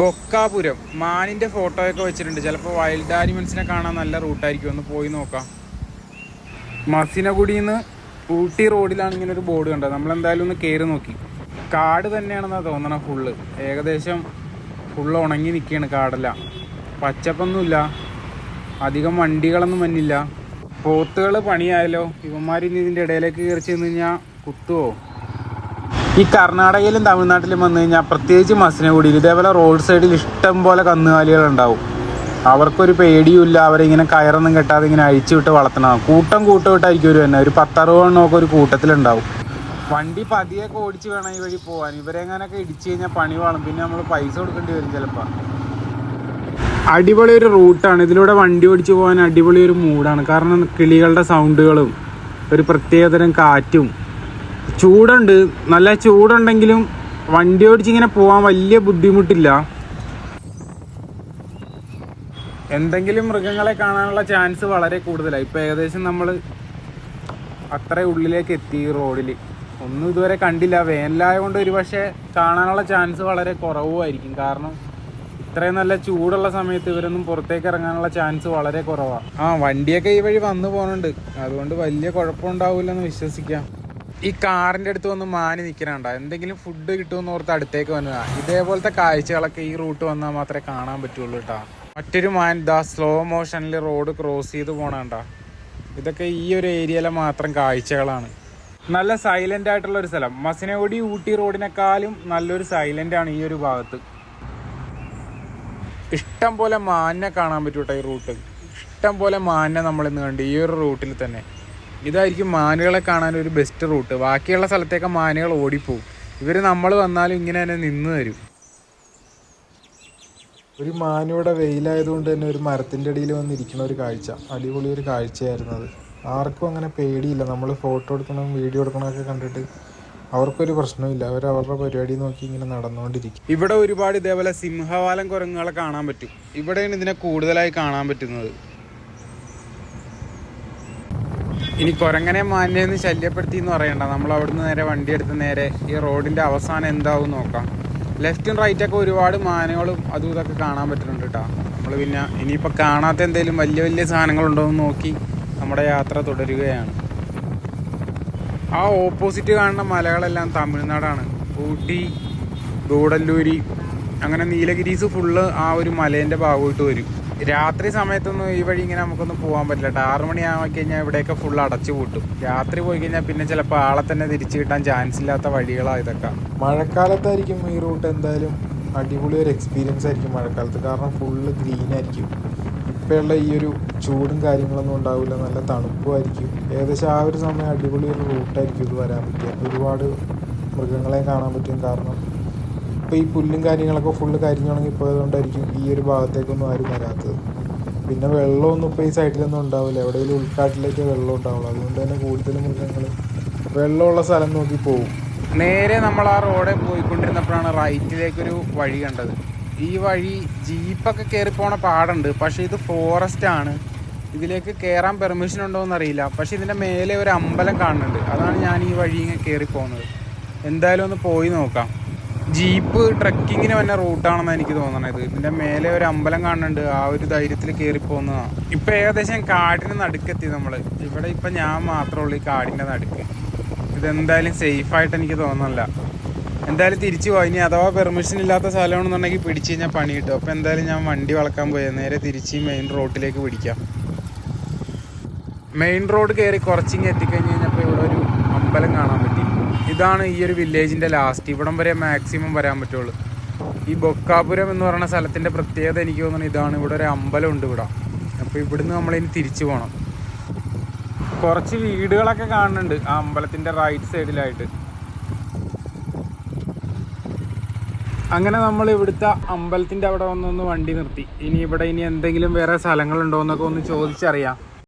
ബൊക്കാപുരം മാനിൻ്റെ ഫോട്ടോയൊക്കെ വെച്ചിട്ടുണ്ട്. ചിലപ്പോൾ വൈൽഡ് ആനിമൽസിനെ കാണാൻ നല്ല റൂട്ടായിരിക്കും. ഒന്ന് പോയി നോക്കാം. മസിനഗുഡിയിൽ നിന്ന് ഊട്ടി റോഡിലാണ് ഇങ്ങനെ ഒരു ബോർഡ് കണ്ടത്. നമ്മളെന്തായാലും ഒന്ന് കയറി നോക്കി. കാട് തന്നെയാണെന്നാണ് തോന്നണം. ഏകദേശം ഫുള്ള് ഉണങ്ങി നിൽക്കുകയാണ് കാടെല്ലാം. പച്ചപ്പൊന്നുമില്ല, അധികം വണ്ടികളൊന്നും വന്നില്ല. പോത്തുകൾ പണിയായല്ലോ. ഇവന്മാരിന്ന് ഇതിൻ്റെ ഇടയിലേക്ക് കയറി ചെന്ന് കഴിഞ്ഞാൽ കുത്തുവോ? ഈ കർണാടകയിലും തമിഴ്നാട്ടിലും വന്നു കഴിഞ്ഞാൽ, പ്രത്യേകിച്ച് മസിനഗുഡിയിൽ ഇതേപോലെ റോഡ് സൈഡിൽ ഇഷ്ടം പോലെ കന്നുകാലികളുണ്ടാവും. അവർക്കൊരു പേടിയുമില്ല. അവരിങ്ങനെ കയറൊന്നും കെട്ടാതെ ഇങ്ങനെ അഴിച്ചു വിട്ട് വളർത്തണം. കൂട്ടമായിട്ടായിരിക്കും ഒരു തന്നെ. ഒരു 10-60 എണ്ണമൊക്കെ ഒരു കൂട്ടത്തിലുണ്ടാവും. വണ്ടി പതിയൊക്കെ ഓടിച്ച് വേണം ഈ വഴി പോകാൻ. ഇവരെങ്ങനെയൊക്കെ ഇടിച്ചു കഴിഞ്ഞാൽ പണി വാളും. പിന്നെ നമ്മൾ പൈസ കൊടുക്കേണ്ടി വരും ചിലപ്പോൾ. അടിപൊളി ഒരു റൂട്ടാണ്. ഇതിലൂടെ വണ്ടി ഓടിച്ച് പോകാൻ അടിപൊളി ഒരു മൂഡാണ്. കാരണം കിളികളുടെ സൗണ്ടുകളും ഒരു പ്രത്യേകതരം കാറ്റും. ചൂടുണ്ട്, നല്ല ചൂടുണ്ടെങ്കിലും വണ്ടി ഓടിച്ചിങ്ങനെ പോകാൻ വലിയ ബുദ്ധിമുട്ടില്ല. എന്തെങ്കിലും മൃഗങ്ങളെ കാണാനുള്ള ചാൻസ് വളരെ കൂടുതലാണ്. ഇപ്പോൾ ഏകദേശം നമ്മൾ അത്ര ഉള്ളിലേക്ക് എത്തി. റോഡിൽ ഒന്നും ഇതുവരെ കണ്ടില്ല. വേനലായതുകൊണ്ട് ഒരു പക്ഷേ കാണാനുള്ള ചാൻസ് വളരെ കുറവുമായിരിക്കും. കാരണം ഇത്രയും നല്ല ചൂടുള്ള സമയത്ത് ഇവരൊന്നും പുറത്തേക്ക് ഇറങ്ങാനുള്ള ചാൻസ് വളരെ കുറവാണ്. വണ്ടിയൊക്കെ ഈ വഴി വന്നു പോകുന്നുണ്ട്. അതുകൊണ്ട് വലിയ കുഴപ്പമുണ്ടാവില്ലെന്ന് വിശ്വസിക്കാം. ഈ കാറിൻ്റെ അടുത്ത് വന്ന് മാനി നിൽക്കണണ്ട. എന്തെങ്കിലും ഫുഡ് കിട്ടുമെന്ന് ഓർത്ത് അടുത്തേക്ക് വന്നതാണ്. ഇതേപോലത്തെ കാഴ്ചകളൊക്കെ ഈ റൂട്ട് വന്നാൽ മാത്രമേ കാണാൻ പറ്റുള്ളൂ കേട്ടോ. മറ്റൊരു മാൻ സ്ലോ മോഷനിൽ റോഡ് ക്രോസ് ചെയ്ത് പോകണണ്ട. ഇതൊക്കെ ഈ ഒരു ഏരിയയിലെ മാത്രം കാഴ്ചകളാണ്. നല്ല സൈലൻ്റ് ആയിട്ടുള്ളൊരു സ്ഥലം. മസിനഗുഡി ഊട്ടി റോഡിനേക്കാളും നല്ലൊരു സൈലൻ്റ് ആണ് ഈ ഒരു ഭാഗത്ത്. ഇഷ്ടം പോലെ മാനിനെ കാണാൻ പറ്റും കേട്ടോ ഈ റൂട്ട്. ഇഷ്ടം പോലെ മാനിനെ നമ്മളിന്ന് കണ്ട് ഈ ഒരു റൂട്ടിൽ തന്നെ. ഇതായിരിക്കും മാനുകളെ കാണാൻ ഒരു ബെസ്റ്റ് റൂട്ട്. ബാക്കിയുള്ള സ്ഥലത്തേക്ക് മാനുകൾ ഓടിപ്പോവും. ഇവർ നമ്മൾ വന്നാലും ഇങ്ങനെ തന്നെ നിന്ന് തരും. ഒരു മാനിവിടെ വെയിലായതുകൊണ്ട് തന്നെ ഒരു മരത്തിൻ്റെ അടിയിൽ വന്നിരിക്കുന്ന ഒരു കാഴ്ച അടിപൊളി ഒരു കാഴ്ചയായിരുന്നത്. ആർക്കും അങ്ങനെ പേടിയില്ല. നമ്മൾ ഫോട്ടോ എടുക്കണം, വീഡിയോ എടുക്കണമൊക്കെ കണ്ടിട്ട് അവർക്കൊരു പ്രശ്നമില്ല. അവരവരുടെ പരിപാടി നോക്കി ഇങ്ങനെ നടന്നുകൊണ്ടിരിക്കും. ഇവിടെ ഒരുപാട് ഇതേപോലെ സിംഹവാലൻ കുരങ്ങുകളെ കാണാൻ പറ്റും. ഇവിടെയാണ് ഇതിനെ കൂടുതലായി കാണാൻ പറ്റുന്നത്. ഇനി കുരങ്ങനെ മാനിനെയൊന്നും ശല്യപ്പെടുത്തി എന്ന് പറയണ്ട. നമ്മൾ അവിടുന്ന് നേരെ വണ്ടി എടുത്ത് നേരെ ഈ റോഡിൻ്റെ അവസാനം എന്താവും നോക്കാം. ലെഫ്റ്റും റൈറ്റൊക്കെ ഒരുപാട് മാനുകളും അതും ഇതൊക്കെ കാണാൻ പറ്റുന്നുണ്ട് കേട്ടോ. നമ്മൾ പിന്നെ ഇനിയിപ്പോൾ കാണാത്ത എന്തെങ്കിലും വലിയ വലിയ സാധനങ്ങളുണ്ടോ എന്ന് നോക്കി നമ്മുടെ യാത്ര തുടരുകയാണ്. ആ ഓപ്പോസിറ്റ് കാണുന്ന മലകളെല്ലാം തമിഴ്നാടാണ്. ഊട്ടി, ഗൂഡല്ലൂരി, അങ്ങനെ നീലഗിരീസ് ഫുള്ള് ആ ഒരു മലേൻ്റെ ഭാഗമായിട്ട് വരും. രാത്രി സമയത്തൊന്നും ഈ വഴി ഇങ്ങനെ നമുക്കൊന്നും പോകാൻ പറ്റില്ല കേട്ടോ. 6 മണിയാവാൻ കഴിഞ്ഞാൽ ഇവിടെയൊക്കെ ഫുള്ള് അടച്ചു പൂട്ടും. രാത്രി പോയി കഴിഞ്ഞാൽ പിന്നെ ചിലപ്പോൾ ആളെ തന്നെ തിരിച്ചു കിട്ടാൻ ചാൻസ് ഇല്ലാത്ത വഴികളാണ് ഇതൊക്കെ. മഴക്കാലത്തായിരിക്കും ഈ റൂട്ട് എന്തായാലും അടിപൊളി ഒരു എക്സ്പീരിയൻസ് ആയിരിക്കും മഴക്കാലത്ത്. കാരണം ഫുള്ള് ഗ്രീനായിരിക്കും. ഇപ്പോഴുള്ള ഈ ഒരു ചൂടും കാര്യങ്ങളൊന്നും ഉണ്ടാവില്ല. നല്ല തണുപ്പുമായിരിക്കും. ഏകദേശം ആ ഒരു സമയം അടിപൊളി ഒരു റൂട്ടായിരിക്കും ഇത് വരാൻ പറ്റുക. ഒരുപാട് മൃഗങ്ങളെ കാണാൻ പറ്റും. കാരണം ഇപ്പോൾ ഈ പുല്ലും കാര്യങ്ങളൊക്കെ ഫുള്ള് കരിഞ്ഞുണങ്ങി പോയതുകൊണ്ടായിരിക്കും ഈ ഒരു ഭാഗത്തേക്കൊന്നും ആരും വരാത്തത്. പിന്നെ വെള്ളമൊന്നും ഇപ്പോൾ ഈ സൈഡിലൊന്നും ഉണ്ടാവില്ല. എവിടെയെങ്കിലും ഉൾക്കാട്ടിലേക്ക് വെള്ളം ഉണ്ടാവുള്ളൂ. അതുകൊണ്ട് തന്നെ കൂടുതലും മൃഗങ്ങൾ വെള്ളമുള്ള സ്ഥലം നോക്കി പോകും. നേരെ നമ്മൾ ആ റോഡിൽ പോയിക്കൊണ്ടിരുന്നപ്പോഴാണ് റൈറ്റിലേക്കൊരു വഴി കണ്ടത്. ഈ വഴി ജീപ്പൊക്കെ കയറി പോണ പാടുണ്ട്. പക്ഷേ ഇത് ഫോറസ്റ്റ് ആണ്. ഇതിലേക്ക് കയറാൻ പെർമിഷൻ ഉണ്ടോ എന്നറിയില്ല. പക്ഷേ ഇതിൻ്റെ മേലെ ഒരു അമ്പലം കാണുന്നുണ്ട്. അതാണ് ഞാൻ ഈ വഴി ഇങ്ങനെ കയറി പോകുന്നത്. എന്തായാലും ഒന്ന് പോയി നോക്കാം. ജീപ്പ് ട്രക്കിങ്ങിന് വന്ന റൂട്ടാണെന്ന് എനിക്ക് തോന്നണത്. ഇതിൻ്റെ മേലെ ഒരു അമ്പലം കാണുന്നുണ്ട്. ആ ഒരു ധൈര്യത്തിൽ കയറി പോകുന്നതാണ്. ഇപ്പം ഏകദേശം കാടിന് നടുക്കെത്തി നമ്മൾ. ഇവിടെ ഇപ്പം ഞാൻ മാത്രമേ ഉള്ളൂ ഈ കാടിൻ്റെ നടുക്ക്. ഇതെന്തായാലും സേഫായിട്ട് എനിക്ക് തോന്നുന്നില്ല. എന്തായാലും തിരിച്ചു പോയി. ഇനി അഥവാ പെർമിഷൻ ഇല്ലാത്ത സ്ഥലമാണെന്നുണ്ടെങ്കിൽ പിടിച്ച് കഴിഞ്ഞാൽ പണി കിട്ടും. അപ്പോൾ എന്തായാലും ഞാൻ വണ്ടി വളക്കാൻ പോയത് നേരെ തിരിച്ച് മെയിൻ റോഡിലേക്ക് പിടിക്കാം. മെയിൻ റോഡ് കയറി കുറച്ചിങ്ങ് എത്തിക്കഴിഞ്ഞ് കഴിഞ്ഞപ്പോൾ ഇവിടെ ഒരു അമ്പലം കാണാൻ പറ്റി. ഇതാണ് ഈ ഒരു വില്ലേജിൻ്റെ ലാസ്റ്റ്. ഇവിടം വരെ മാക്സിമം വരാൻ പറ്റുള്ളൂ. ഈ ബൊക്കാപുരം എന്ന് പറയുന്ന സ്ഥലത്തിൻ്റെ പ്രത്യേകത എനിക്ക് തോന്നുന്നു ഇതാണ്. ഇവിടെ ഒരു അമ്പലം ഉണ്ട് ഇവിടെ. അപ്പോൾ ഇവിടുന്ന് നമ്മളിനി തിരിച്ചു പോകണം. കുറച്ച് വീടുകളൊക്കെ കാണുന്നുണ്ട് ആ അമ്പലത്തിൻ്റെ റൈറ്റ് സൈഡിലായിട്ട്. അങ്ങനെ നമ്മൾ ഇവിടുത്തെ അമ്പലത്തിൻ്റെ അവിടെ വന്നൊന്ന് വണ്ടി നിർത്തി. ഇനി ഇവിടെ എന്തെങ്കിലും വേറെ സ്ഥലങ്ങളുണ്ടോ എന്നൊക്കെ ഒന്ന് ചോദിച്ചറിയാം.